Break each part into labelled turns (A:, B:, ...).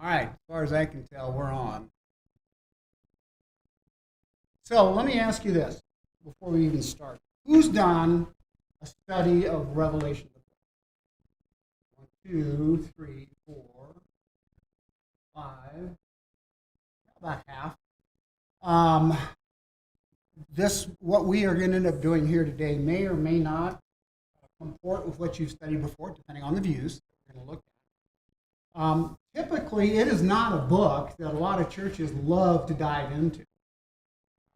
A: All right, as far as I can tell, we're on. So let me ask you this before we even start. Who's done a study of Revelation? One, two, three, four, five, about half. Um, what we are going to end up doing here today may or may not comport with what you've studied before, depending on the views we're going to look at. Typically, it is not a book that a lot of churches love to dive into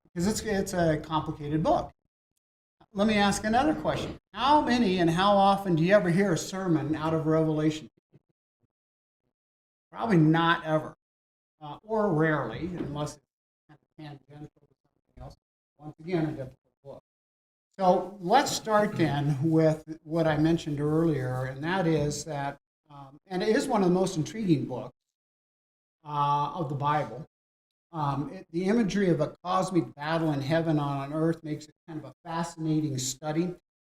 A: because it's a complicated book. Let me ask another question. How many and how often do you ever hear a sermon out of Revelation? Probably not ever, or rarely, unless it's kind of tangential to something else. Once again, a difficult book. So let's start then with what I mentioned earlier, and that is that, and it is one of the most intriguing books of the Bible. The imagery of a cosmic battle in heaven on earth makes it kind of a fascinating study,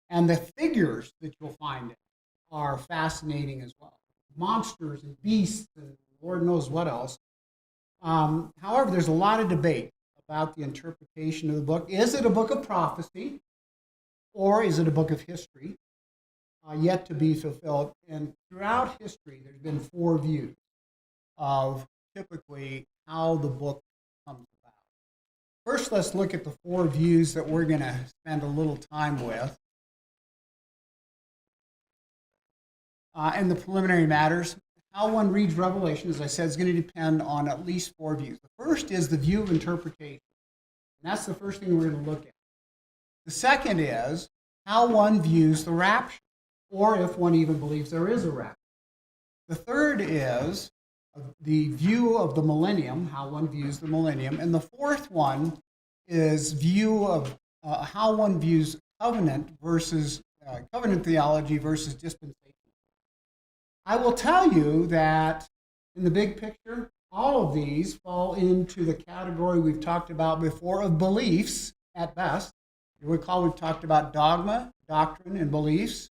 A: and the figures that you'll find are fascinating as well. Monsters and beasts and Lord knows what else. However, there's a lot of debate about the interpretation of the book. Is it a book of prophecy, or is it a book of history yet to be fulfilled? And throughout history, there's been four views of typically how the book comes about. First, let's look at the four views that we're going to spend a little time with. In the preliminary matters, how one reads Revelation, as I said, is going to depend on at least four views. The first is the view of interpretation. And that's the first thing we're going to look at. The second is how one views the rapture, or if one even believes there is a rapture. The third is the view of the millennium, how one views the millennium. And the fourth one is view of how one views covenant theology versus dispensation. I will tell you that in the big picture, all of these fall into the category we've talked about before of beliefs at best. You recall we've talked about dogma, doctrine, and beliefs.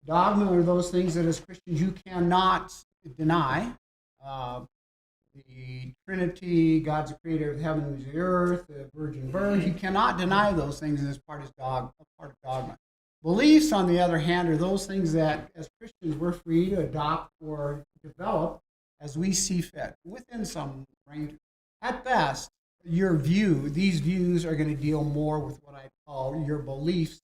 A: Dogma are those things that as Christians you cannot deny. The Trinity, God's the creator of heaven and the earth, the virgin birth. You cannot deny those things as part of dogma. Beliefs, on the other hand, are those things that as Christians we're free to adopt or develop as we see fit within some range. At best, these views are going to deal more with what I call your beliefs,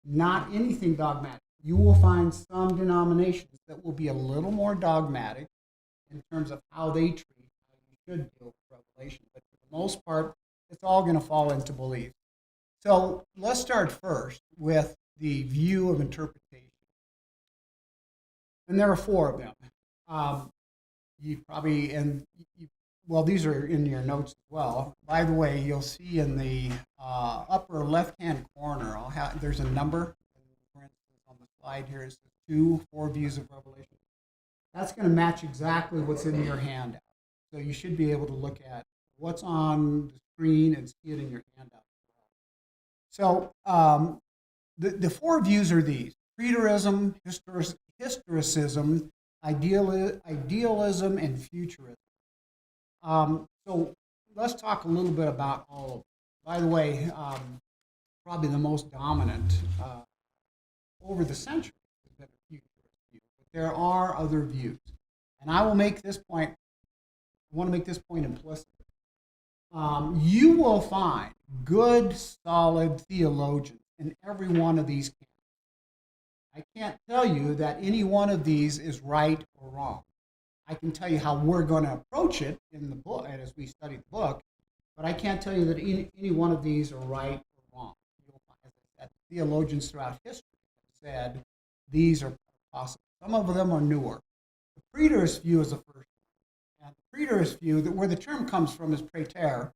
A: not anything dogmatic. You will find some denominations that will be a little more dogmatic in terms of how they treat how you should deal with Revelation. But for the most part, it's all going to fall into belief. So let's start first with the view of interpretation. And there are four of them. These are in your notes as well. By the way, you'll see in the upper left-hand corner, there's a number. For instance, on the slide here, it says 4 views of Revelation. That's going to match exactly what's in your handout. So you should be able to look at what's on the screen and see it in your handout. So the 4 views are these: preterism, historicism, idealism, and futurism. So let's talk a little bit about all of them. By the way, probably the most dominant over the century has been a futurist view. But there are other views. And I will make this point, I want to make this point implicit. You will find good, solid theologians in every one of these camps. I can't tell you that any one of these is right or wrong. I can tell you how we're going to approach it in the book, and as we study the book, but I can't tell you that any one of these are right or wrong. You'll find, as I said, theologians throughout history have said these are possible. Some of them are newer. The preterist view is the first one. And the preterist view, where the term comes from, is praeter,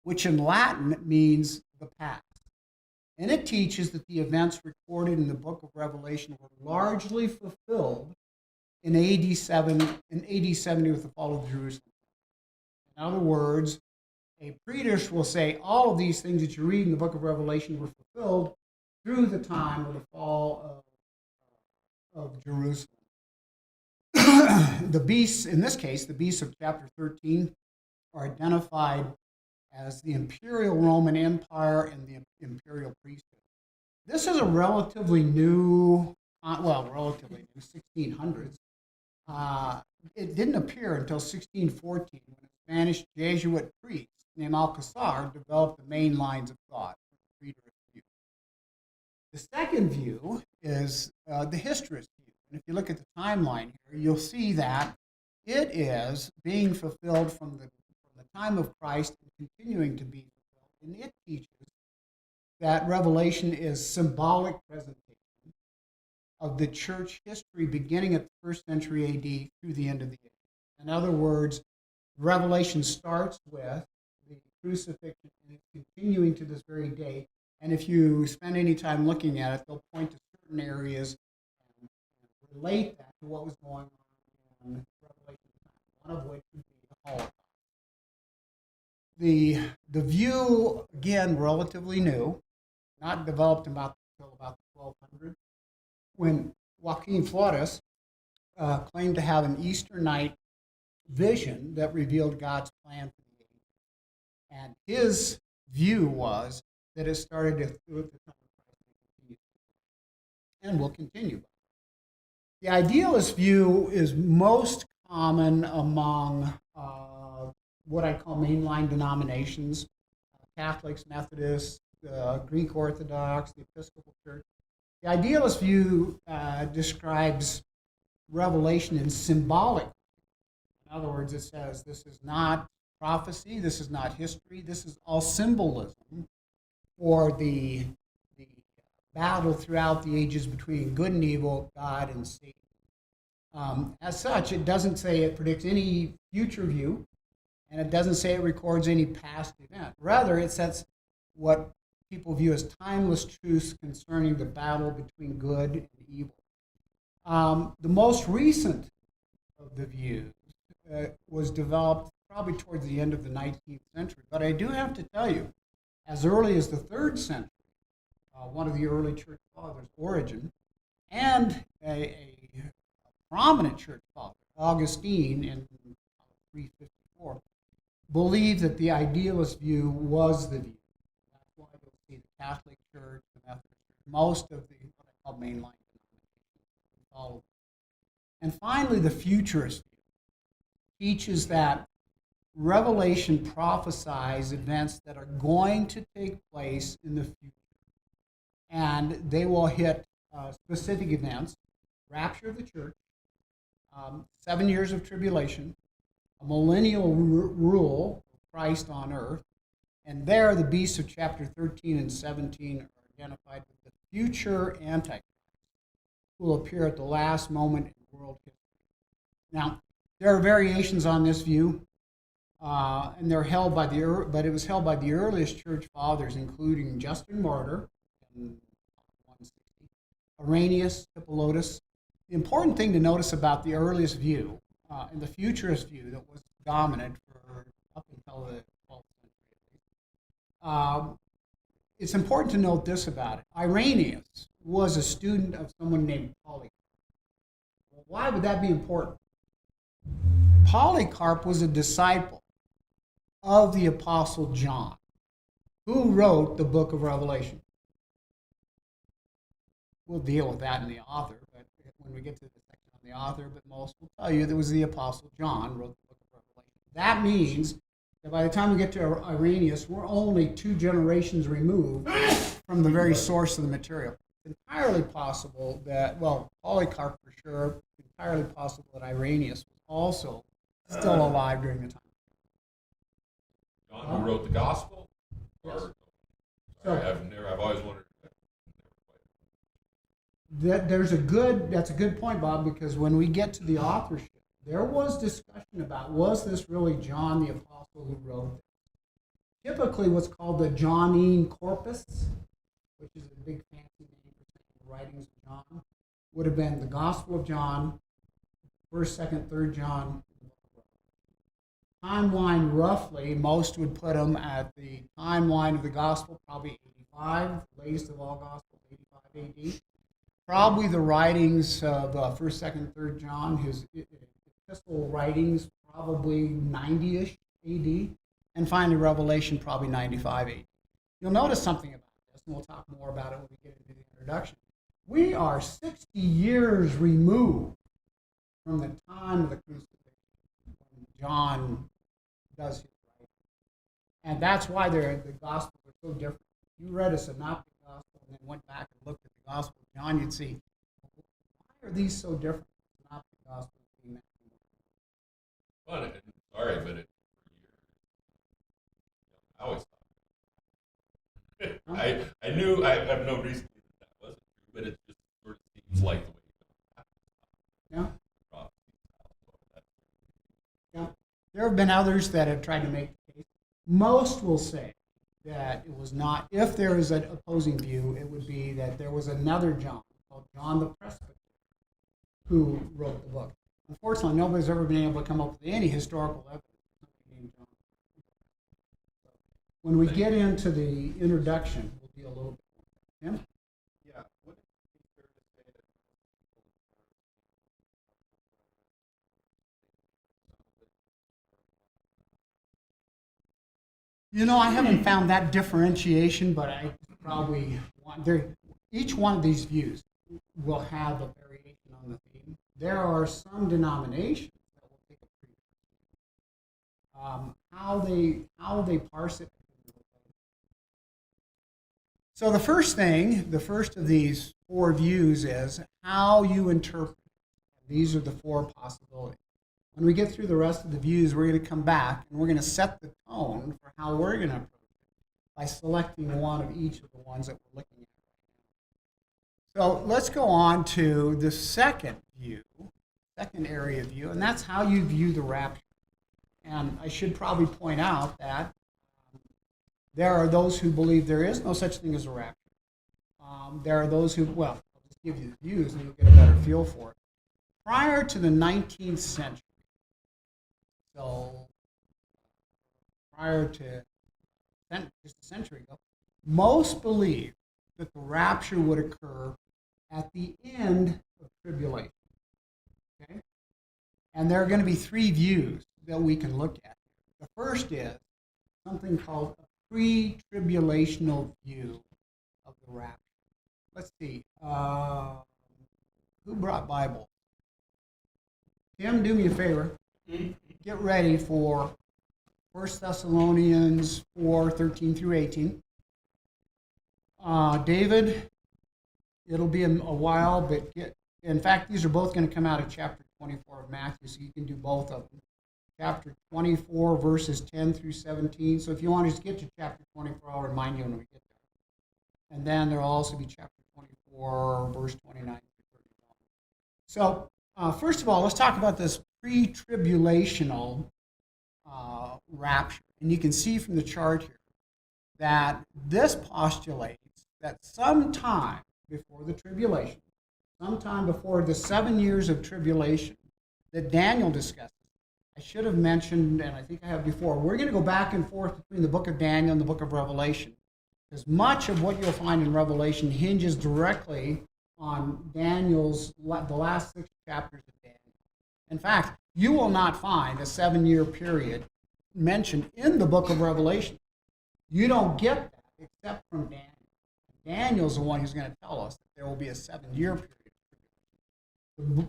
A: which in Latin means the past. And it teaches that the events recorded in the book of Revelation were largely fulfilled in AD 70 with the fall of Jerusalem. In other words, a preterist will say all of these things that you read in the book of Revelation were fulfilled through the time of the fall of Jerusalem. the beasts, in this case, the beasts of chapter 13 are identified as the imperial Roman Empire and the imperial priesthood. This is a relatively new, relatively new, 1600s. It didn't appear until 1614 when a Spanish Jesuit priest named Alcazar developed the main lines of thought. The second view is the historist view. And if you look at the timeline here, you'll see that it is being fulfilled from the time of Christ and continuing to be fulfilled. And it teaches that Revelation is symbolic presentation of the church history beginning at the first century AD through the end of the age. In other words, Revelation starts with the crucifixion and it's continuing to this very day. And if you spend any time looking at it, they'll point to certain areas and relate that to what was going on in Revelation, one of which would be the Holocaust. The view, again, relatively new, not developed until about the 1200s, when Joaquin Flores claimed to have an Easter night vision that revealed God's plan for the age. And his view was that it started through the time of Christ and will continue. The idealist view is most common among what I call mainline denominations, Catholics, Methodists, Greek Orthodox, the Episcopal Church. The idealist view describes Revelation in symbolic. In other words, it says this is not prophecy, this is not history, this is all symbolism for the battle throughout the ages between good and evil, God and Satan. As such, it doesn't say it predicts any future view, and it doesn't say it records any past event. Rather, it sets what people view as timeless truths concerning the battle between good and evil. The most recent of the views was developed probably towards the end of the 19th century. But I do have to tell you, as early as the 3rd century, one of the early church fathers, Origen, and a prominent church father, Augustine, in 354, believed that the idealist view was the view. That's why you'll see the Catholic Church, the Methodist Church, most of the what I call mainline denominations follow. And finally, the futurist view teaches that Revelation prophesies events that are going to take place in the future. And they will hit specific events: rapture of the church, 7 years of tribulation, a millennial rule of Christ on earth, and there the beasts of chapter 13 and 17 are identified with the future Antichrist, who will appear at the last moment in world history. Now, there are variations on this view, and they're held by but it was held by the earliest church fathers, including Justin Martyr in 160, Irenaeus, Hippolytus. The important thing to notice about the earliest view and the futurist view that was dominant for up until the 12th century, it's important to note this about it. Irenaeus was a student of someone named Polycarp. Well, why would that be important? Polycarp was a disciple of the Apostle John, who wrote the book of Revelation. We'll deal with that in the author, but when we get to the section on the author, but most will tell you that was the Apostle John who wrote the book of Revelation. That means that by the time we get to Irenaeus, we're only 2 generations removed from the very source of the material. It's entirely possible that, well, Polycarp for sure, entirely possible that Irenaeus was also still alive during the time.
B: John, who wrote the gospel? Or, sorry, I've always wondered.
A: That's a good point, Bob, because when we get to the authorship, there was discussion about, was this really John the Apostle who wrote this? Typically what's called the Johnine corpus, which is a big fancy name for the writings of John, would have been the Gospel of John, 1st, 2nd, 3rd John. Timeline, roughly, most would put them at the timeline of the Gospel, probably 85, the latest of all Gospels, 85 AD. probably the writings of 1st, 2nd, 3rd John, his epistle writings, probably 90-ish AD, and finally Revelation, probably 95 AD. You'll notice something about this, and we'll talk more about it when we get into the introduction. We are 60 years removed from the time of the crucifixion when John does his writing. And that's why the Gospels are so different. If you read a synoptic Gospel and then went back and looked at the Gospel of John, you'd see, why are these so different? Synoptic Gospels being
B: But sorry, but it I always thought I knew I have no reason to believe that wasn't true, but it just sort of seems like the way
A: Yeah. Yeah. There have been others that have tried to make the case. Most will say that it was not, if there is an opposing view, it would be that there was another John called John the Presbyter who wrote the book. Unfortunately, nobody's ever been able to come up with any historical evidence of somebody named John. When we get into the introduction, we'll deal a little bit more. Tim?
C: Yeah, would it be fair to say that
A: You know, I haven't found that differentiation, but I probably want there. Each one of these views will have a variation on the theme. There are some denominations that will take a pretty how they parse it. So the first of these four views is how you interpret. These are the four possibilities. When we get through the rest of the views, we're going to come back and we're going to set the tone for how we're going to approach it by selecting one of each of the ones that we're looking at. So let's go on to the second area of view, and that's how you view the rapture. And I should probably point out that there are those who believe there is no such thing as a rapture. There are those who, well, I'll just give you the views and you'll get a better feel for it. Prior to the 19th century, so prior to just a century ago, most believed that the rapture would occur at the end of tribulation. Okay? And there are going to be three views that we can look at. The first is something called a pre-tribulational view of the rapture. Let's see. Who brought Bible? Tim, do me a favor. Get ready for 1 Thessalonians 4:13 through 18. David, it'll be a while, but in fact, these are both going to come out of chapter 24 of Matthew, so you can do both of them. Chapter 24, verses 10 through 17. So if you want to just get to chapter 24, I'll remind you when we get there. And then there will also be chapter 24, verse 29 through 31. So first of all, let's talk about this pre-tribulational rapture. And you can see from the chart here that this postulates that sometime before the tribulation, sometime before the 7 years of tribulation that Daniel discusses. I should have mentioned, and I think I have before, we're going to go back and forth between the book of Daniel and the book of Revelation, because much of what you'll find in Revelation hinges directly on the last 6 chapters of Daniel. In fact, you will not find a 7-year period mentioned in the book of Revelation. You don't get that except from Daniel. Daniel's the one who's going to tell us that there will be a 7-year period.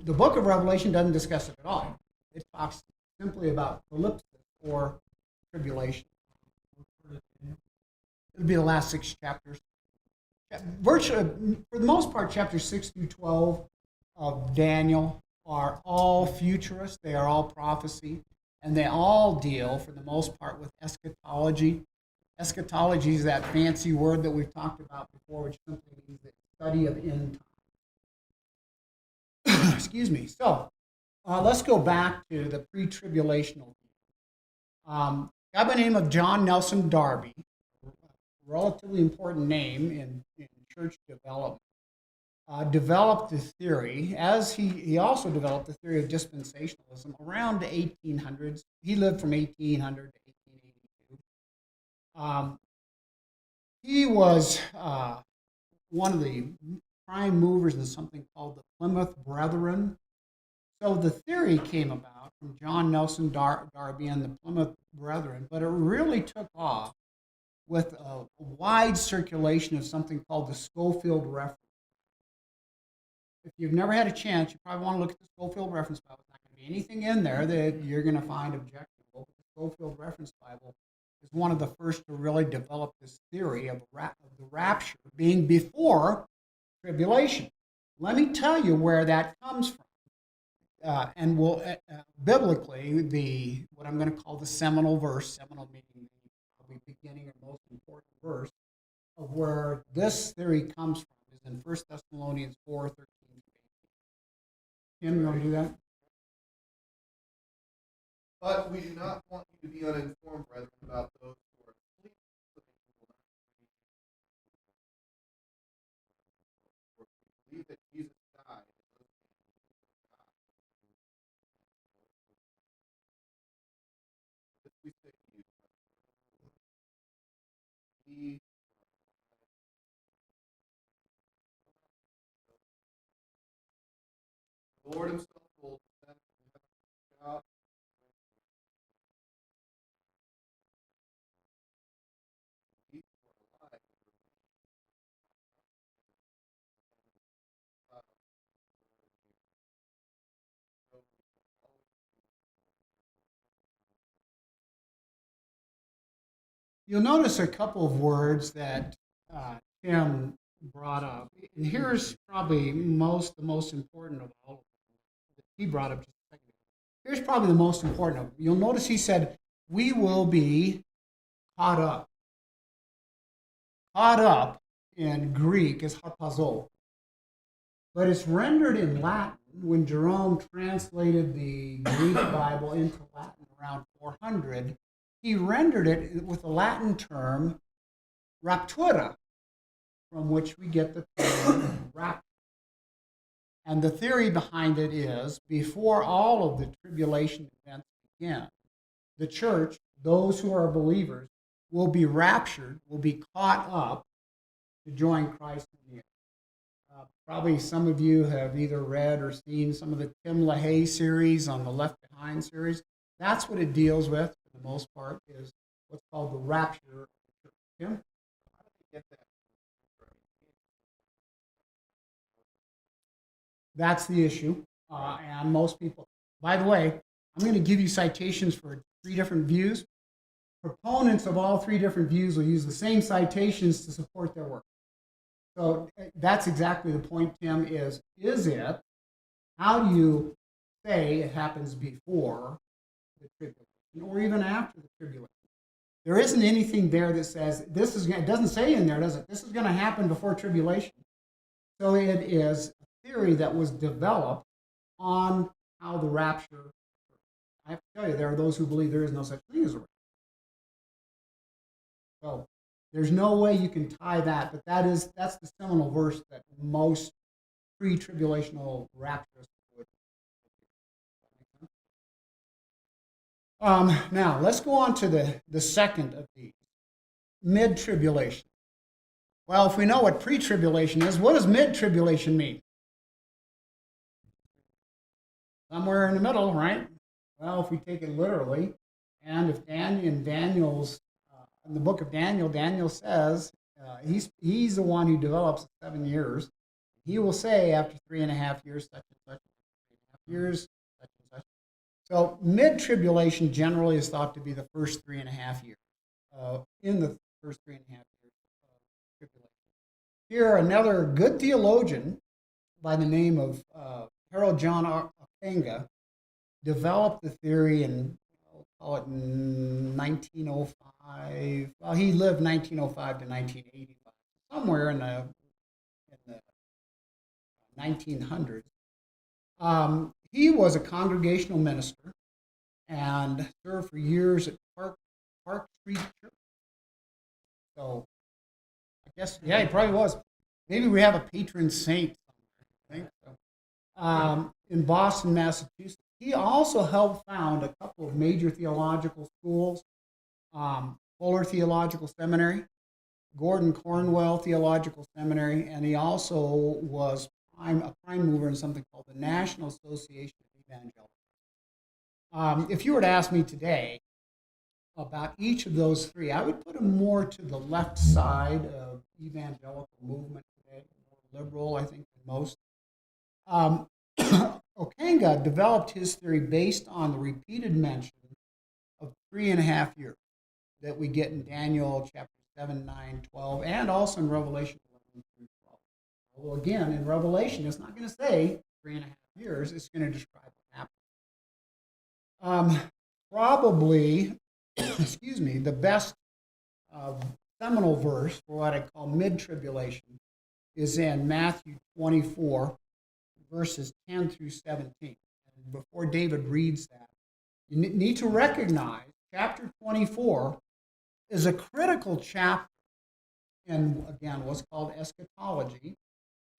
A: The book of Revelation doesn't discuss it at all. It talks simply about ellipsis or tribulation. It'll be the last 6 chapters. Virtually, for the most part, chapters 6 through 12 of Daniel are all futurist. They are all prophecy, and they all deal, for the most part, with eschatology. Eschatology is that fancy word that we've talked about before, which simply means the study of end time. Excuse me. So let's go back to the pre-tribulational view. A guy by the name of John Nelson Darby, a relatively important name in church development, developed the theory, as he also developed the theory of dispensationalism around the 1800s. He lived from 1800 to 1882. He was one of the prime movers in something called the Plymouth Brethren. So the theory came about from John Nelson Darby and the Plymouth Brethren, but it really took off with a wide circulation of something called the Schofield reference. If you've never had a chance, you probably want to look at the Schofield reference Bible. There's not going to be anything in there that you're going to find objectionable. The Schofield reference Bible is one of the first to really develop this theory of the rapture being before tribulation. Let me tell you where that comes from. And we'll biblically, what I'm going to call the seminal verse, seminal meaning the beginning or most important verse of where this theory comes from is in 1 Thessalonians 4:13. Tim, you want to do that?
C: But we do not want you to be uninformed, brethren, about those who are asleep, so that you will not for we believe that Jesus died and rose again from God. This we say to you, he the Lord himself will descend from heaven with a shout, each who are alive will remain.
A: You'll notice a couple of words that Tim brought up. And here's probably the most important of all of them that he brought up just a second ago. Here's probably the most important of them. You'll notice he said, we will be caught up. Caught up in Greek is harpazo. But it's rendered in Latin when Jerome translated the Greek Bible into Latin around 400. He rendered it with the Latin term raptura, from which we get the term rapture. And the theory behind it is, before all of the tribulation events begin, the church, those who are believers, will be raptured, will be caught up to join Christ in the air. Probably some of you have either read or seen some of the Tim LaHaye series on the Left Behind series. That's what it deals with, for the most part, is what's called the rapture of the church. Tim?
C: How did they get that?
A: That's the issue. And most people, by the way, I'm going to give you citations for 3 different views. Proponents of all 3 different views will use the same citations to support their work. So that's exactly the point, Tim, is it, how do you say it happens before the tribulation or even after the tribulation? There isn't anything there that says this is, it doesn't say in there, does it? This is going to happen before tribulation. So it is a theory that was developed on how the rapture occurs. I have to tell you, there are those who believe there is no such thing as a rapture. So there's no way you can tie that, but that's the seminal verse that most pre-tribulational rapturists would. Now, let's go on to the second of these, mid-tribulation. Well, if we know what pre-tribulation is, what does mid-tribulation mean? Somewhere in the middle, right? Well, if we take it literally, and if Daniel's in the book of Daniel, Daniel says he's the one who develops 7 years. He will say after 3.5 years, such and such, 3.5 years, such and such. So mid-tribulation generally is thought to be the first 3.5 years. In the first 3.5 years of tribulation. Here, another good theologian by the name of Harold John Okenga developed the theory in, I'll call it 1905. Well, he lived 1905 to 1985, somewhere in the 1900s. He was a congregational minister and served for years at Park Street Church. So, I guess, yeah, he probably was. Maybe we have a patron saint somewhere, I think so. In Boston, Massachusetts. He also helped found a couple of major theological schools, Fuller Theological Seminary, Gordon Cornwell Theological Seminary, and he also was a prime mover in something called the National Association of Evangelicals. If you were to ask me today about each of those three, I would put them more to the left side of evangelical movement today, more liberal, I think, than most. Okanga developed his theory based on the repeated mention of 3.5 years that we get in Daniel chapter 7, 9, 12, and also in Revelation 11 through 12. Although again, in Revelation, it's not going to say 3.5 years, it's going to describe what happened. Probably, excuse me, the best seminal verse for what I call mid-tribulation is in Matthew 24, verses 10 through 17. And before David reads that, you need to recognize chapter 24 is a critical chapter in, again, what's called eschatology.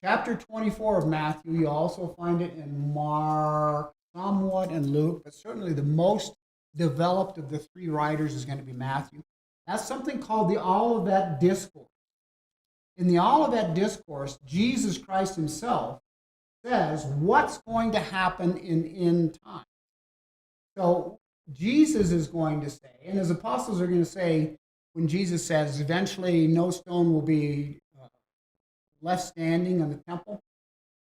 A: Chapter 24 of Matthew, you also find it in Mark, somewhat in Luke, but certainly the most developed of the three writers is going to be Matthew. That's something called the Olivet Discourse. In the Olivet Discourse, Jesus Christ himself says what's going to happen in end time. So Jesus is going to say, and his apostles are going to say, when Jesus says, eventually no stone will be left standing in the temple,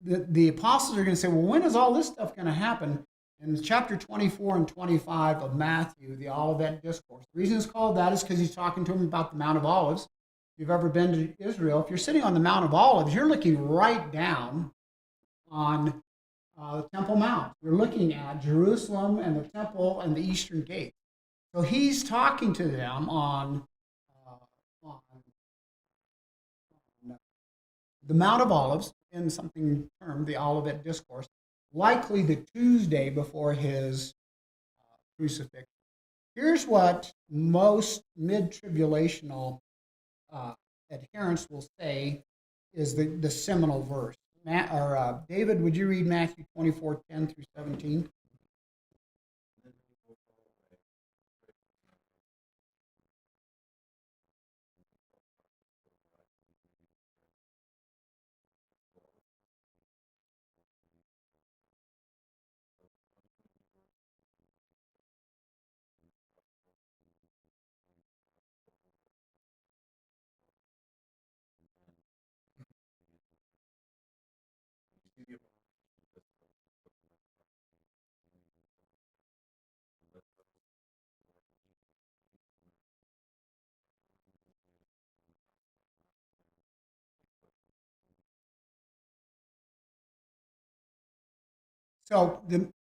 A: the apostles are going to say, well, when is all this stuff going to happen? In chapter 24 and 25 of Matthew, the Olivet Discourse. The reason it's called that is because he's talking to them about the Mount of Olives. If you've ever been to Israel, if you're sitting on the Mount of Olives, you're looking right down on the Temple Mount. You're looking at Jerusalem and the temple and the Eastern Gate. So he's talking to them on the Mount of Olives, in something termed the Olivet Discourse, likely the Tuesday before his crucifixion. Here's what most mid-tribulational adherents will say is the seminal verse. David, would you read Matthew 24, 10 through 17? So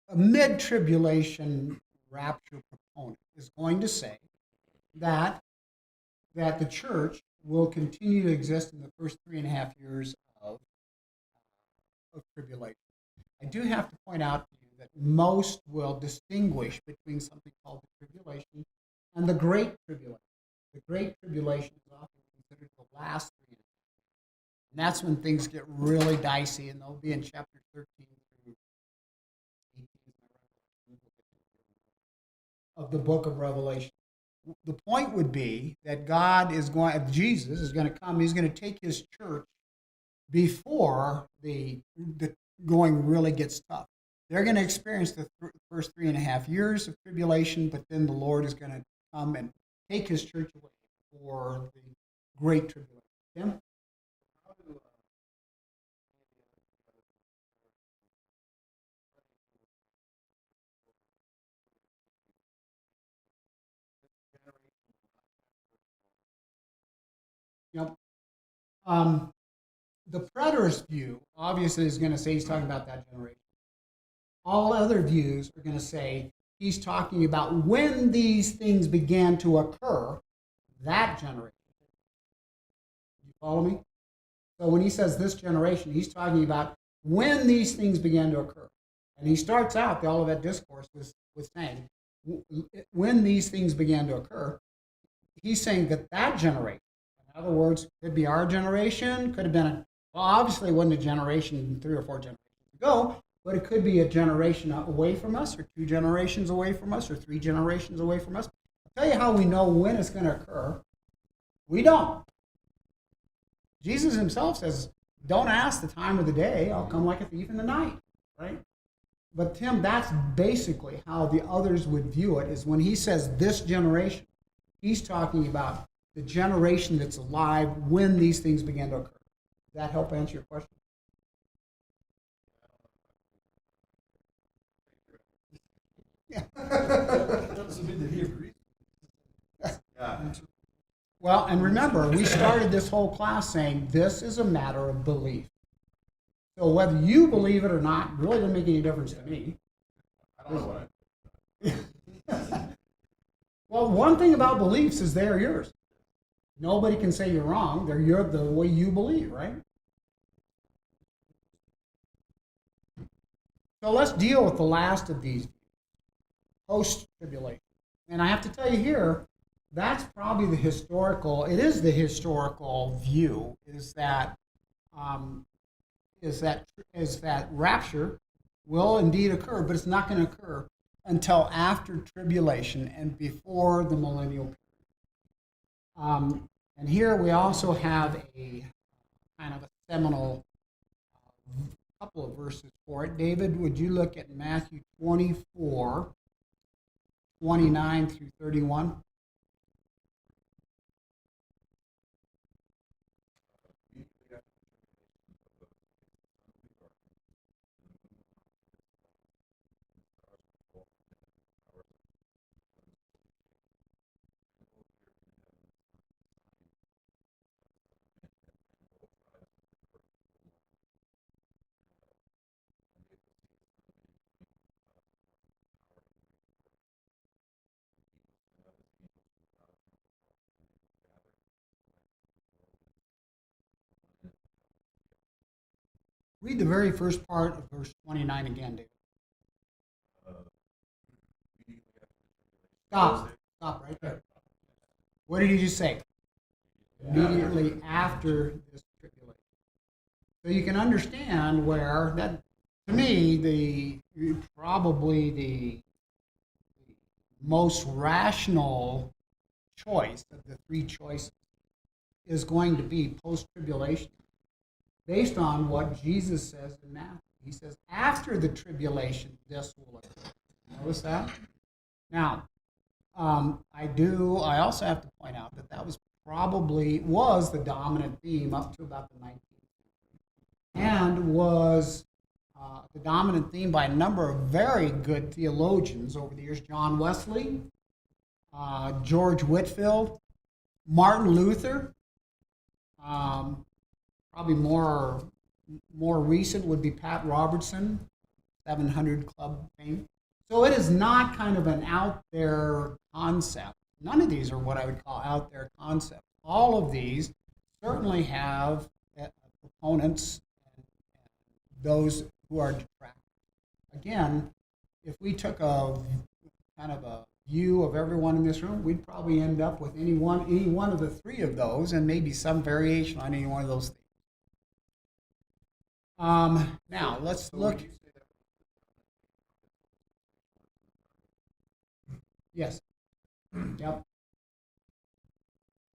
A: a mid-tribulation rapture proponent is going to say that the church will continue to exist in the first 3.5 years of tribulation. I do have to point out to you that most will distinguish between something called the tribulation and the Great Tribulation. The Great Tribulation is often considered the last 3.5 years. And that's when things get really dicey, and they'll be in chapter 13 through 18 of the book of Revelation. The point would be that Jesus is going to come, he's going to take his church before the going really gets tough. They're going to experience the first 3.5 years of tribulation, but then the Lord is going to come and take his church away for the Great Tribulation. Tim? Yep. The preterist view, obviously, is going to say he's talking about that generation. All other views are going to say he's talking about when these things began to occur, that generation. You follow me? So when he says this generation, he's talking about when these things began to occur. And he starts out the Olivet Discourse with saying, when these things began to occur, he's saying that generation, in other words, could be our generation, could have been, obviously it wasn't a generation 3 or 4 generations ago, but it could be a generation away from us, or 2 generations away from us, or 3 generations away from us. I'll tell you how we know when it's going to occur. We don't. Jesus himself says, don't ask the time of the day. I'll come like a thief in the night, right? But Tim, that's basically how the others would view it, is when he says this generation, he's talking about the generation that's alive when these things began to occur. Does that help answer your question? Yeah.
C: Yeah.
A: Well, and remember, we started this whole class saying this is a matter of belief. So whether you believe it or not really doesn't make any difference to me.
B: I don't know what
A: Well, one thing about beliefs is they are yours. Nobody can say you're wrong. They're the way you believe, right? So let's deal with the last of these, post-tribulation. And I have to tell you here, that's probably it is the historical view, is that rapture will indeed occur, but it's not going to occur until after tribulation and before the millennial period. And here we also have a kind of a seminal couple of verses for it. David, would you look at Matthew 24, 29 through 31? Read the very first part of verse 29 again, David. Stop right there. What did he just say? Immediately after this tribulation. So you can understand where that, to me, probably the most rational choice of the three choices is going to be post-tribulation, based on what Jesus says in Matthew. He says, after the tribulation, this will occur. Notice that? Now, I also have to point out that was the dominant theme up to about the 19th century, and was the dominant theme by a number of very good theologians over the years. John Wesley, George Whitefield, Martin Luther. Probably more recent would be Pat Robertson, 700 Club fame. So it is not kind of an out there concept. None of these are what I would call out there concepts. All of these certainly have proponents and those who are detractors. Again, if we took a kind of a view of everyone in this room, we'd probably end up with any one of the three of those, and maybe some variation on any one of those things. Now let's look. Yes. Yep.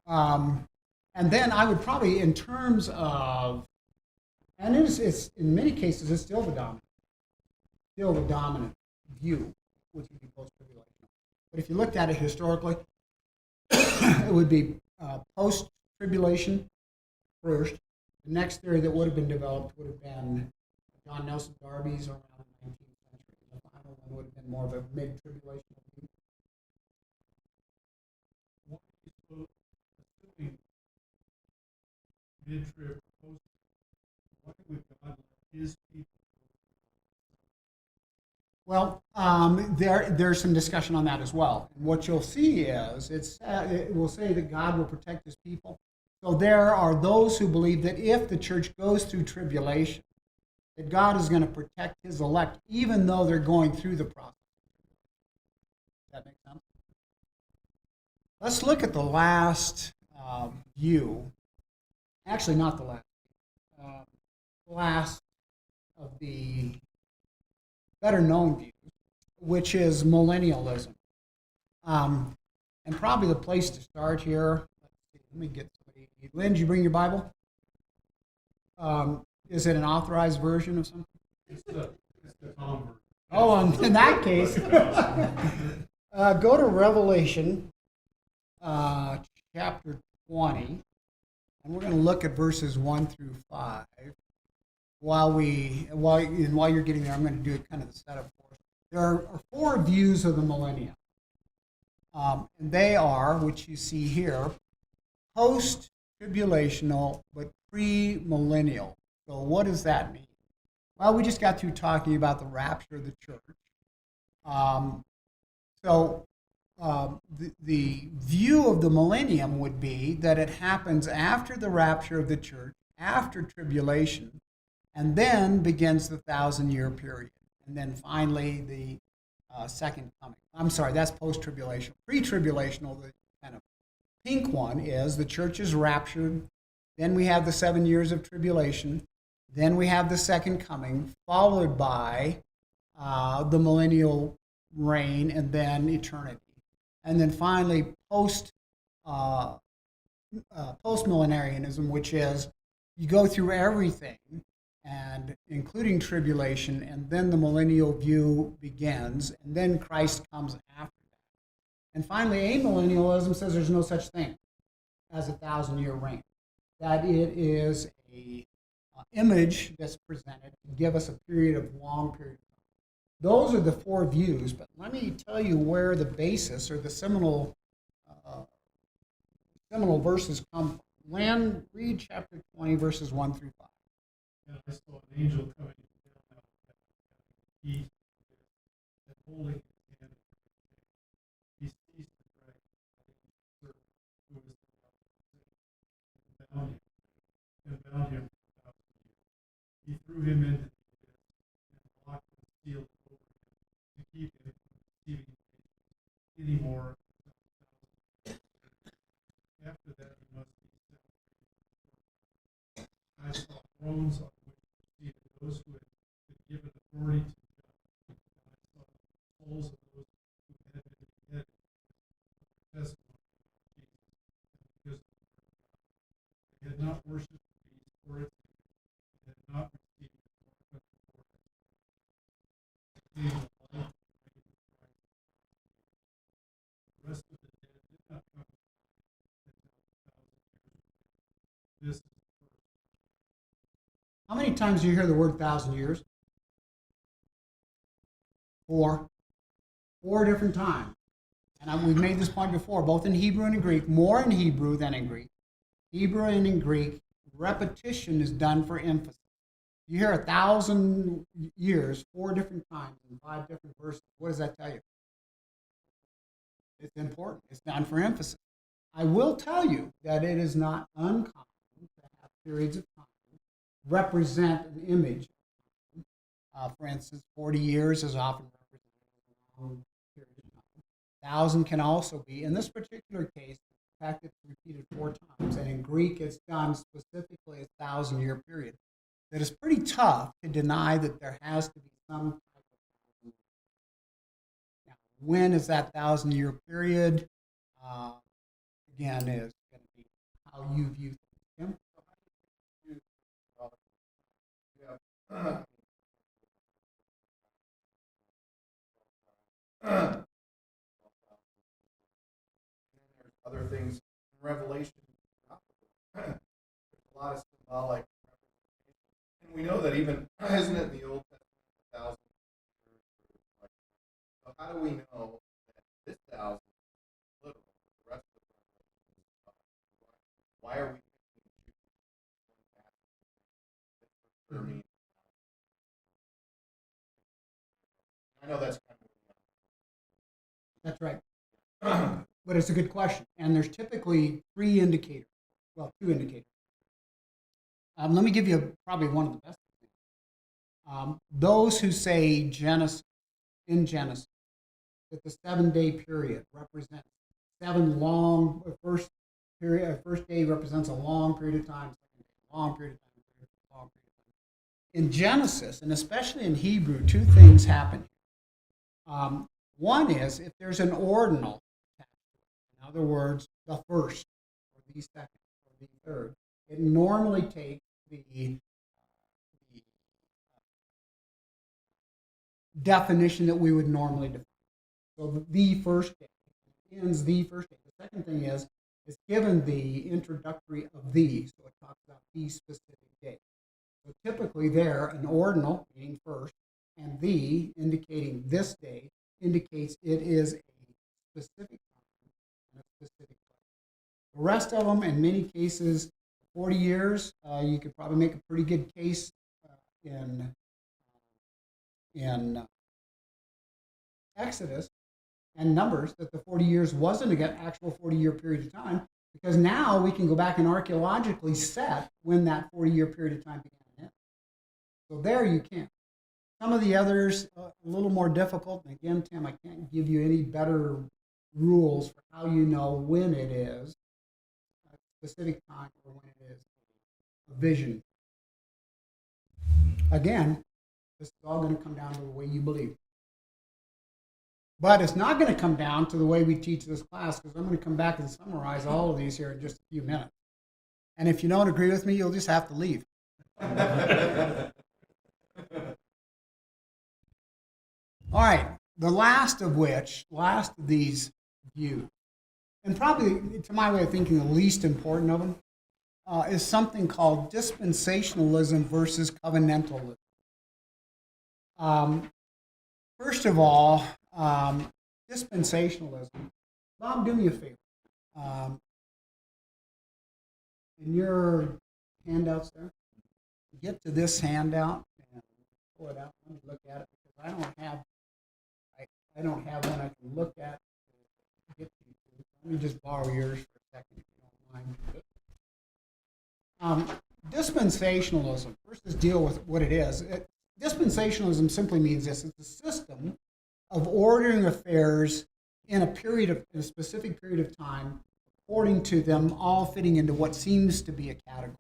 A: And then I would probably, in terms of, and it's in many cases it's still the dominant view, which would be post-tribulation. But if you looked at it historically, it would be post-tribulation first. The next theory that would have been developed would have been John Nelson Darby's around the 19th century. The final one would have been more of a mid-tribulation view.
D: Assuming mid-trib, post, what would God let his people?
A: Well, there's some discussion on that as well. And what you'll see is it will say that God will protect his people. So there are those who believe that if the church goes through tribulation, that God is going to protect his elect, even though they're going through the process. Does that make sense? Let's look at the last view. Actually, not the last. Last of the better known views, which is millennialism. And probably the place to start here. Let's see, let me get somebody. Lynn, did you bring your Bible? Is it an authorized version of something?
D: It's the Tom version.
A: Oh, in that case, go to Revelation chapter 20, and we're going to look at verses 1 through 5. While you're getting there, I'm going to do kind of the setup for us. There are four views of the millennium, and they are, which you see here, post-tribulational but premillennial. So what does that mean? Well, we just got through talking about the rapture of the church. The view of the millennium would be that it happens after the rapture of the church, after tribulation, and then begins the 1,000-year period. And then finally the second coming. I'm sorry, that's post-tribulation. Pre-tribulational, the kind of pink one, is the church is raptured. Then we have the 7 years of tribulation. Then we have the second coming, followed by the millennial reign, and then eternity. And then finally, post-millenarianism, which is you go through everything, and including tribulation, and then the millennial view begins, and then Christ comes after that. And finally, amillennialism says there's no such thing as a 1,000-year reign, that it is a image that's presented to give us a long period of time. Those are the four views, but let me tell you where the basis or the seminal verses come from. Read chapter 20, verses 1 through 5.
D: And I saw an angel coming down out of heaven, having keys and holding his hand in his hand. He seized the dragon, having serpent, who is the devil, and bound him for 1,000 years. He threw him into the abyss, and locked and sealed it over him, to keep him from deceiving nations any more until 1,000 years. After that, he must be set free. I saw thrones on which were seated those who had been given authority to judge. And I saw the souls of those who had been beheaded for their testimony about Jesus, and because of the word of God. They had not worshipped the beast or its image, and had not received the mark of the forehead. They came to life and reigned with Christ. The rest of the dead did not come to life until 1,000 years were ended. This is the first.
A: How many times do you hear the word 1,000 years? Four. Four different times. And we've made this point before, both in Hebrew and in Greek, more in Hebrew than in Greek. Hebrew and in Greek, repetition is done for emphasis. You hear 1,000 years, 4 different times in 5 different verses. What does that tell you? It's important. It's done for emphasis. I will tell you that it is not uncommon to have periods of time represent an image. For instance, 40 years is often represented as a long period of time. 1,000 can also be, in this particular case, the fact that it's repeated 4 times, and in Greek it's done specifically a 1,000-year period. That is pretty tough to deny that there has to be some type of 1,000 years. Now, when is that 1,000-year period? Again, is going to be how you view things.
C: Yeah. There's other things in Revelation. There's a lot of symbolic representation. And we know that even, isn't it in the Old Testament, 1,000 years? So how do we know that this 1,000 is literal, the rest of the Revelation is not? Why are we picking and choosing one passage that for sure means? I know that's kind of
A: That's right. But it's a good question. And there's typically 3 indicators. Well, 2 indicators. Let me give you probably one of the best examples. Those who say in Genesis, that the 7-day period represents 7 long, first day represents a long period of time, second day, long period of time, long period of time. In Genesis, and especially in Hebrew, 2 things happen. One is if there's an ordinal attached to it. In other words, the first, or the second, or the third. It normally takes the definition that we would normally define. So the first day ends the first day. The second thing is it's given the introductory of the, so it talks about the specific day. So typically there, an ordinal, meaning first, and the, indicating this day, indicates it is a specific time and a specific place. The rest of them, in many cases, 40 years, you could probably make a pretty good case in Exodus and Numbers that the 40 years wasn't an actual 40-year period of time, because now we can go back and archaeologically set when that 40-year period of time began and ended. So there you can. Some of the others a little more difficult. And again, Tim, I can't give you any better rules for how you know when it is a specific time or when it is a vision. Again, this is all going to come down to the way you believe. But it's not going to come down to the way we teach this class, because I'm going to come back and summarize all of these here in just a few minutes. And if you don't agree with me, you'll just have to leave. All right, the last of these views, and probably to my way of thinking the least important of them, is something called dispensationalism versus covenantalism. First of all, dispensationalism. Bob, do me a favor. In your handouts there, get to this handout and pull it out. Let me look at it, because I don't have one I can look at to get you to. Let me just borrow yours for a second, if you don't mind. Dispensationalism. First, let's deal with what it is. Dispensationalism simply means this: it's a system of ordering affairs in a specific period of time, according to them all fitting into what seems to be a category.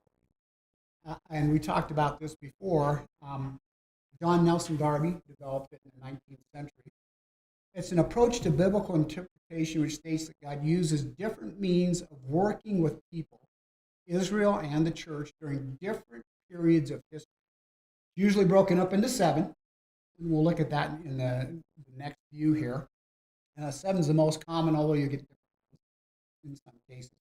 A: And we talked about this before. John Nelson Darby developed it in the 19th century. It's an approach to biblical interpretation which states that God uses different means of working with people, Israel and the church, during different periods of history. Usually broken up into 7. And we'll look at that in the next view here. 7 is the most common, although you get different in some cases.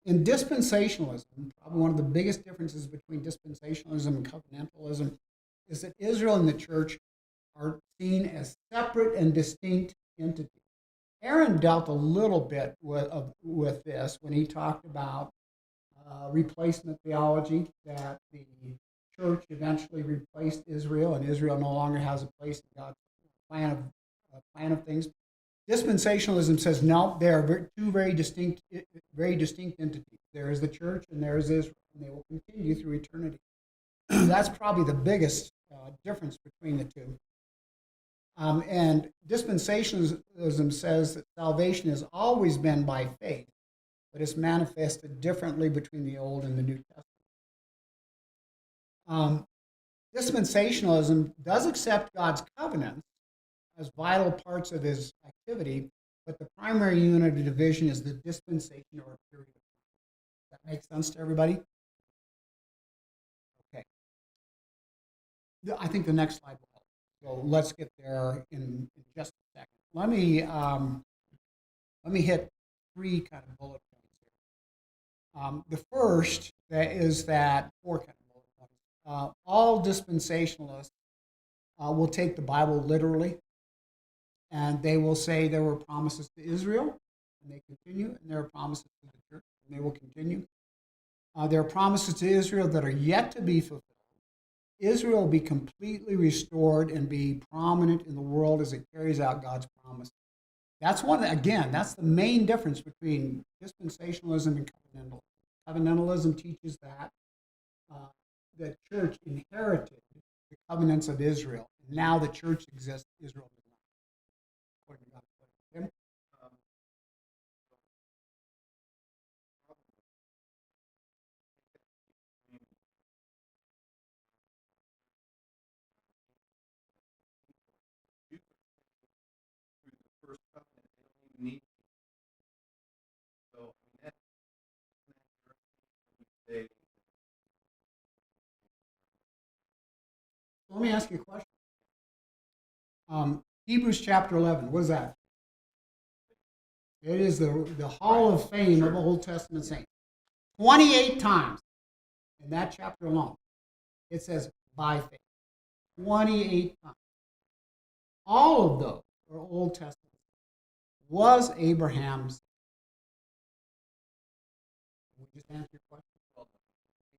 A: In dispensationalism, probably one of the biggest differences between dispensationalism and covenantalism is that Israel and the church are seen as separate and distinct entities. Aaron dealt a little bit with this when he talked about replacement theology, that the church eventually replaced Israel, and Israel no longer has a place in God's plan of things. Dispensationalism says no, they are two very distinct entities. There is the church and there is Israel, and they will continue through eternity. That's probably the biggest difference between the two. And dispensationalism says that salvation has always been by faith, but it's manifested differently between the Old and the New Testament. Dispensationalism does accept God's covenants as vital parts of his activity, but the primary unit of division is the dispensation or period of time. Does that make sense to everybody? Okay. I think the next slide will help. So let's get there in just a second. Let me hit 3 kind of bullet points here. The first is that 4 kind of bullet points. All dispensationalists will take the Bible literally, and they will say there were promises to Israel, and they continue, and there are promises to the church, and they will continue. There are promises to Israel that are yet to be fulfilled. Israel will be completely restored and be prominent in the world as it carries out God's promise. That's that's the main difference between dispensationalism and covenantalism. Covenantalism teaches that the church inherited the covenants of Israel, and now the church exists, Israel does not. According to God's word. Tim?
C: Through the first covenant, they don't even need. So I mean, they,
A: Let me ask you a question. Hebrews chapter 11, what is that? It is the Hall of Fame of Old Testament saints. 28 times in that chapter alone, it says by faith. 28 times. All of those are Old Testament. Was Abraham's? Can we just answer your question?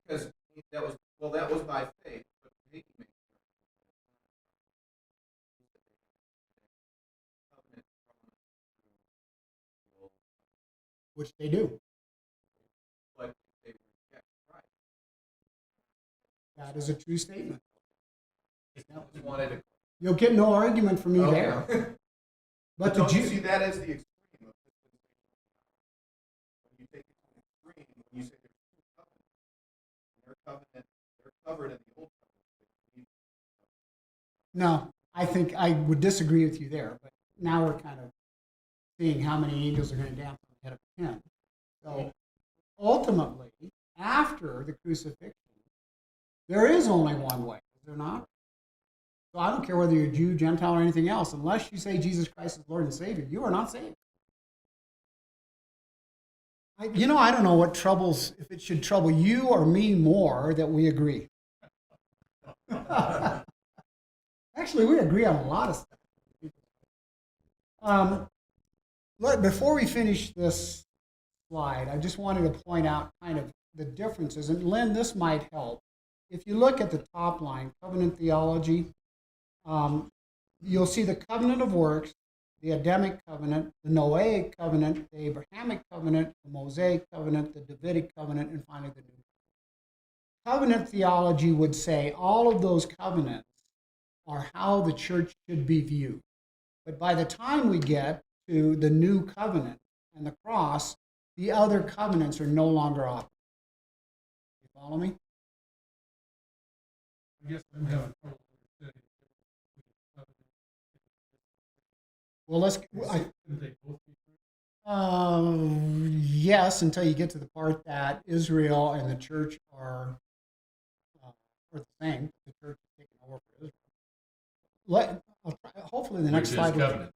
C: Because that was by faith, but he makes
A: Which they do.
C: but they reject Christ.
A: That is a true statement.
C: Just wanted to.
A: You'll get no argument from me there.
C: Okay.
A: But
C: don't
A: the
C: you see
A: Jew,
C: that as the extreme of dispensation? When you take it to the extreme, when you say there's two covenants, they're covered in the old covenant.
A: no, I think I would disagree with you there. But now we're kind of seeing how many angels are going to dance on the head of a pin. So ultimately, after the crucifixion, there is only one way, is there not? So I don't care whether you're Jew, Gentile, or anything else. Unless you say Jesus Christ is Lord and Savior, you are not saved. I don't know what troubles, if it should trouble you or me more that we agree. Actually, we agree on a lot of stuff. Before we finish this slide, I just wanted to point out kind of the differences. And Lynn, this might help. If you look at the top line, covenant theology, you'll see the covenant of works, the Adamic covenant, the Noahic covenant, the Abrahamic covenant, the Mosaic covenant, the Davidic covenant, and finally the New Covenant theology would say all of those covenants are how the church should be viewed. But by the time we get to the New Covenant and the cross, the other covenants are no longer operative. You follow me?
D: I guess I'm having trouble understanding.
A: Well,
D: Couldn't they both be true?
A: yes, until you get to the part that Israel and the church are the same. The church is taking over for Israel. Hopefully, the next
B: Which is
A: slide.
B: covenant.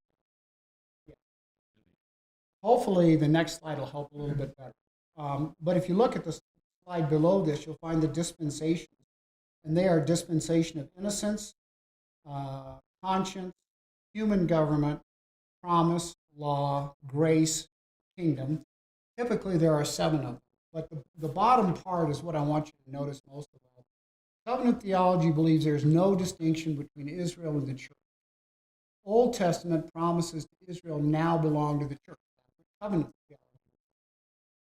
A: Hopefully, the next slide will help a little bit better. But if you look at the slide below this, you'll find the dispensations, and they are dispensation of innocence, conscience, human government, promise, law, grace, kingdom. Typically, there are 7 of them. But the bottom part is what I want you to notice most of all. Covenant theology believes there's no distinction between Israel and the church. Old Testament promises to Israel now belong to the church. Covenant theology.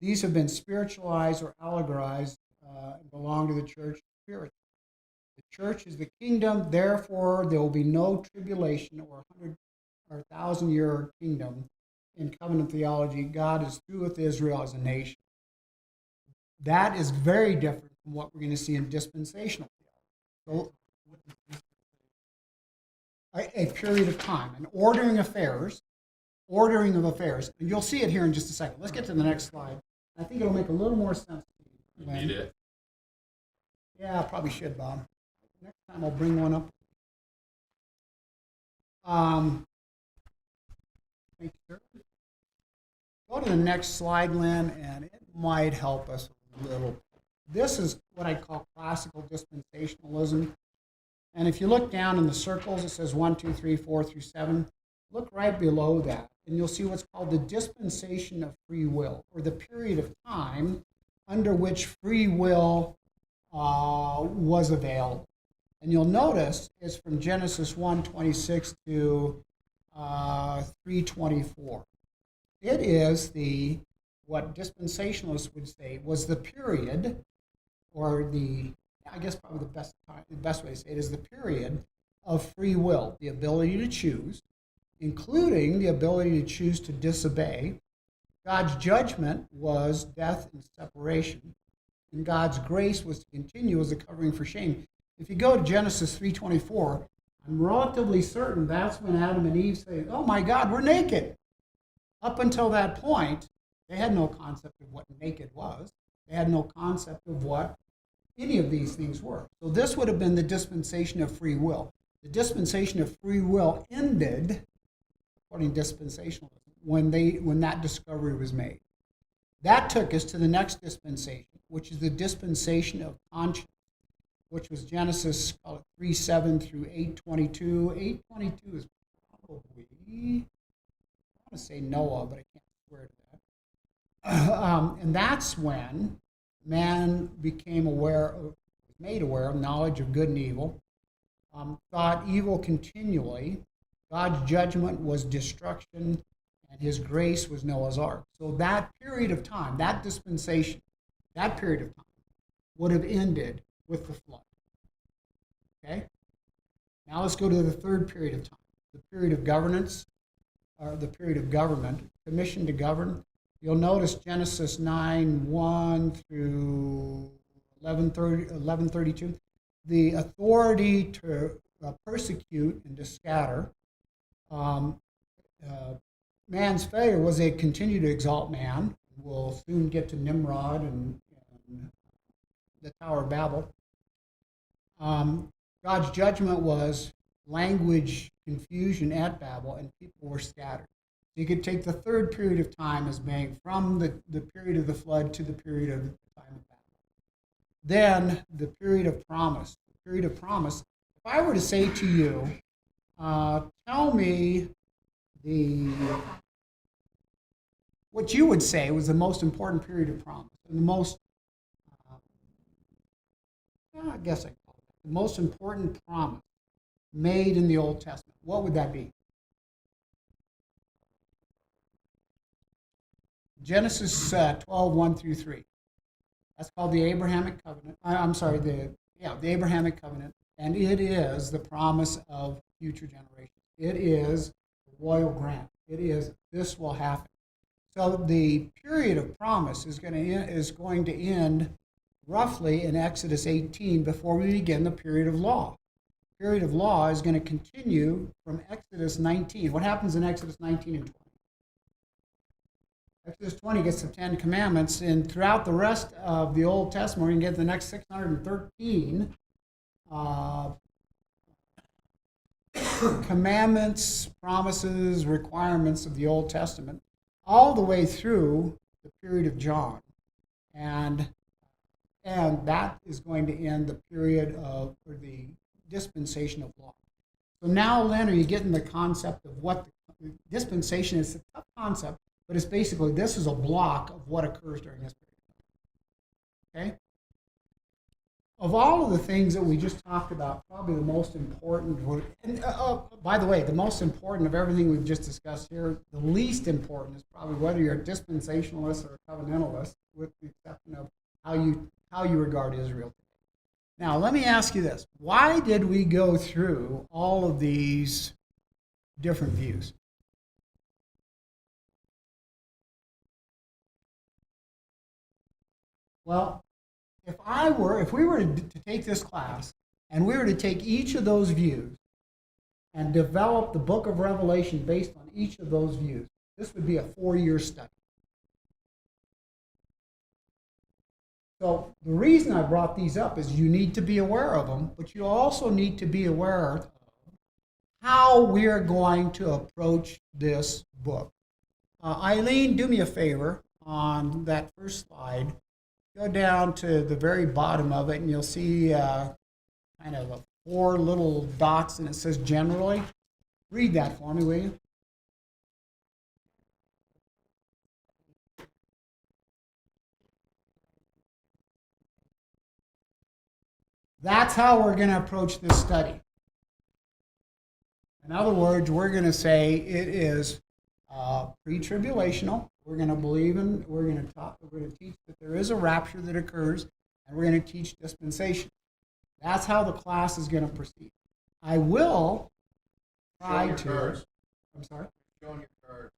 A: These have been spiritualized or allegorized and belong to the church spiritually. The church is the kingdom, therefore there will be no tribulation or 100 or 1,000-year kingdom in covenant theology. God is through with Israel as a nation. That is very different from what we're going to see in dispensational theology. So, a period of time, an ordering of affairs, and you'll see it here in just a second. Let's get to the next slide. I think it'll make a little more sense to you.
B: Need it.
A: Yeah, I probably should, Bob. Next time I'll bring one up. Thank you, sir. Go to the next slide, Lynn, and it might help us a little. This is what I call classical dispensationalism. And if you look down in the circles, it says 1, 2, 3, 4 through 7. Look right below that, and you'll see what's called the dispensation of free will, or the period of time under which free will was available. And you'll notice it's from Genesis 1:26 to 3:24. It is what dispensationalists would say was the period, or I guess probably the best way to say it is the period of free will, the ability to choose, including the ability to choose to disobey. God's judgment was death and separation, and God's grace was to continue as a covering for shame. If you go to Genesis 3:24, I'm relatively certain that's when Adam and Eve say, "Oh my God, we're naked." Up until that point, they had no concept of what naked was. They had no concept of what any of these things were. So this would have been the dispensation of free will. The dispensation of free will ended, according to dispensationalism, when that discovery was made. That took us to the next dispensation, which is the dispensation of conscience, which was Genesis 3:7 through 8:22. 8:22 is probably, I want to say Noah, but I can't swear to that. And that's when man became made aware of knowledge of good and evil, thought evil continually. God's judgment was destruction, and his grace was Noah's ark. So that period of time, that dispensation, that period of time would have ended with the flood. Okay? Now let's go to the third period of time, the period of governance, or the period of government, commission to govern. You'll notice Genesis 9:1 through 11:32. The authority to persecute and to scatter. Man's failure was they continue to exalt man. We'll soon get to Nimrod and the Tower of Babel. God's judgment was language confusion at Babel, and people were scattered. You could take the third period of time as being from the period of the flood to the period of the time of Babel. Then the period of promise. The period of promise. If I were to say to you, tell me what you would say was the most important period of promise, and the most, I guess I call it the most important promise made in the Old Testament, what would that be? Genesis 12:1 through 3. That's called the Abrahamic Covenant. The Abrahamic Covenant, and it is the promise of future generations. It is the royal grant. It is, this will happen. So the period of promise is going to end roughly in Exodus 18 before we begin the period of law. The period of law is going to continue from Exodus 19. What happens in Exodus 19 and 20? Exodus 20 gets the 10 Commandments, and throughout the rest of the Old Testament, we're going to get the next 613 commandments, promises, requirements of the Old Testament, all the way through the period of John. And that is going to end the period of, or the dispensation of law. So now, Lynn, are you getting the concept of what the dispensation is? It's a tough concept, but it's basically, this is a block of what occurs during this period. Okay? Of all of the things that we just talked about, probably the most important, and by the way, the most important of everything we've just discussed here, the least important is probably whether you're a dispensationalist or a covenantalist, with the exception of how you regard Israel. Now, let me ask you this. Why did we go through all of these different views? Well, if we were to take this class and we were to take each of those views and develop the book of Revelation based on each of those views, this would be a 4-year study. So the reason I brought these up is you need to be aware of them, but you also need to be aware of how we're going to approach this book. Eileen, do me a favor on that first slide. Go down to the very bottom of it, and you'll see kind of 4 little dots, and it says generally. Read that for me, will you? That's how we're going to approach this study. In other words, we're going to say it is pre-tribulational. We're going to teach that there is a rapture that occurs, and we're going to teach dispensation. That's how the class is going to proceed. I will try to. I'm sorry?
C: Showing your card.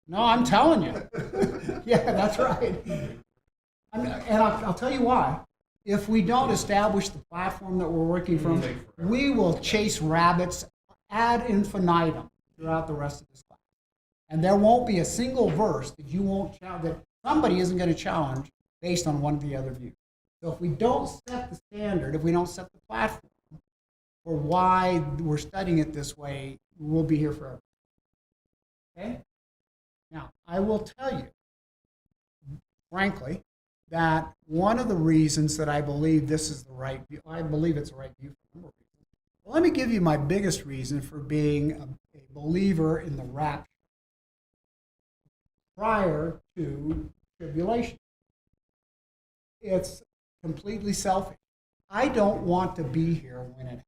A: No, I'm telling you. Yeah, that's right. And I'll tell you why. If we don't establish the platform that we're working from, we will chase rabbits ad infinitum throughout the rest of this class. And there won't be a single verse that somebody isn't going to challenge based on one of the other views. So if we don't set the standard, if we don't set the platform, for why we're studying it this way, we'll be here forever. Okay? Now, I will tell you, frankly, that one of the reasons that I believe this is the right view, I believe it's the right view for a number of reasons. Well, let me give you my biggest reason for being a believer in the rapture prior to tribulation. It's completely selfish. I don't want to be here when it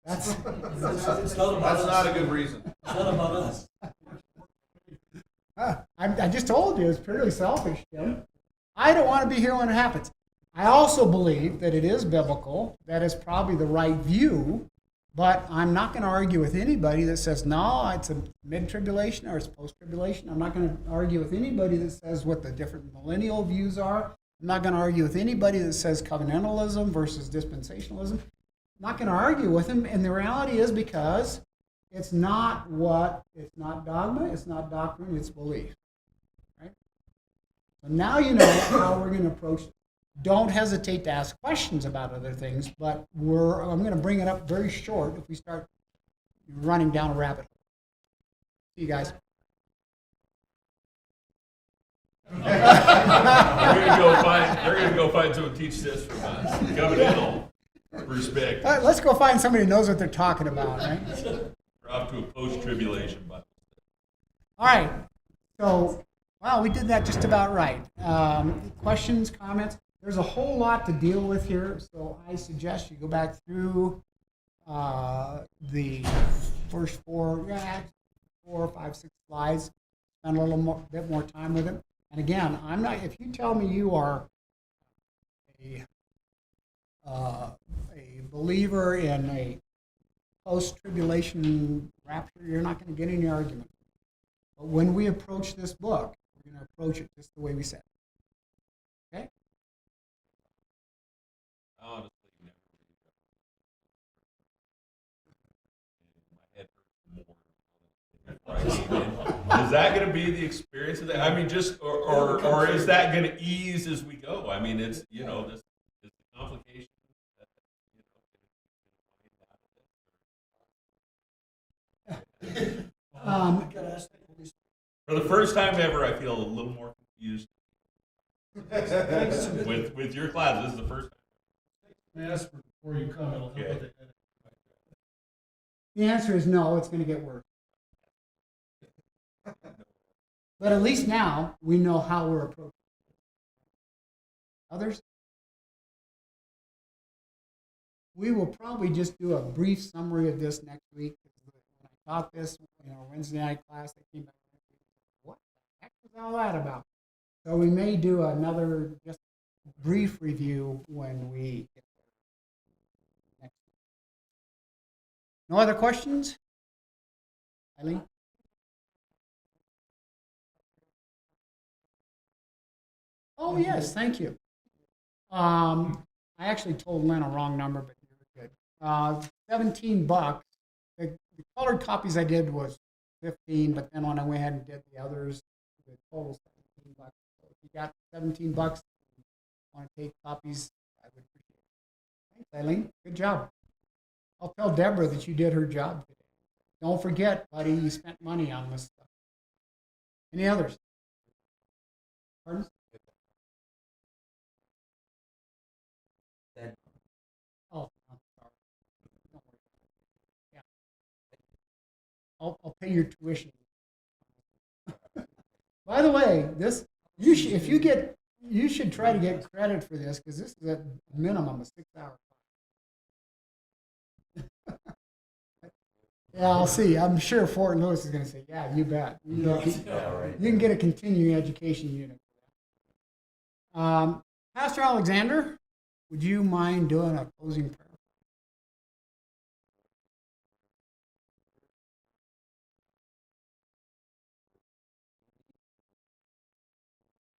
A: happens.
C: That's not a good reason.
E: It's not about us.
A: I just told you it's purely selfish, Tim. I don't want to be here when it happens. I also believe that it is biblical, that is probably the right view, but I'm not going to argue with anybody that says, no, it's a mid-tribulation or it's post-tribulation. I'm not going to argue with anybody that says what the different millennial views are. I'm not going to argue with anybody that says covenantalism versus dispensationalism. I'm not going to argue with them, and the reality is because it's not dogma, it's not doctrine, it's belief. Right? So now you know how we're going to approach it. Don't hesitate to ask questions about other things, but I'm going to bring it up very short if we start running down a rabbit hole. See you guys.
B: They're gonna go find someone to teach this from us. Covenantal perspective.
A: Let's go find somebody who knows what they're talking about, right?
B: We're off to a post-tribulation, but
A: All right. So, wow, we did that just about right. Questions, comments? There's a whole lot to deal with here, so I suggest you go back through the first 4, 5, 6 slides, spend a little bit more time with it. And again, I'm not. If you tell me you are a believer in a post-tribulation rapture, you're not going to get any argument. But when we approach this book, we're going to approach it just the way we said. Okay?
B: honestly, never really got my head hurts more. Is that going to be the experience of that? I mean, just or is that going to ease as we go? I mean, it's this is the complication that for the first time ever, I feel a little more confused with your class. This is the first time.
D: Let me ask before you come, it'll help with the edit.
A: The answer is no, it's going to get worse. But at least now we know how we're approaching it. Others? We will probably just do a brief summary of this next week. When I taught this, Wednesday night class, they came back next week. What the heck was all that about? So we may do another just brief review when we get there next week. No other questions? Eileen? Oh, yes, thank you. I actually told Lynn a wrong number, but you were good. $17. The colored copies I did was 15, but then when I went ahead and did the others, the total $17. So if you got $17, want to take copies, I would appreciate it. Thanks, Eileen. Good job. I'll tell Deborah that you did her job today. Don't forget, buddy, you spent money on this stuff. Any others? Pardon? Oh, I'm sorry. Don't worry about it. Yeah. I'll pay your tuition. By the way, you should try to get credit for this because this is a minimum of 6 hours. Yeah, I'll see. I'm sure Fort Lewis is going to say, "Yeah, you bet. You can get a continuing education unit." Pastor Alexander, would you mind doing a closing prayer?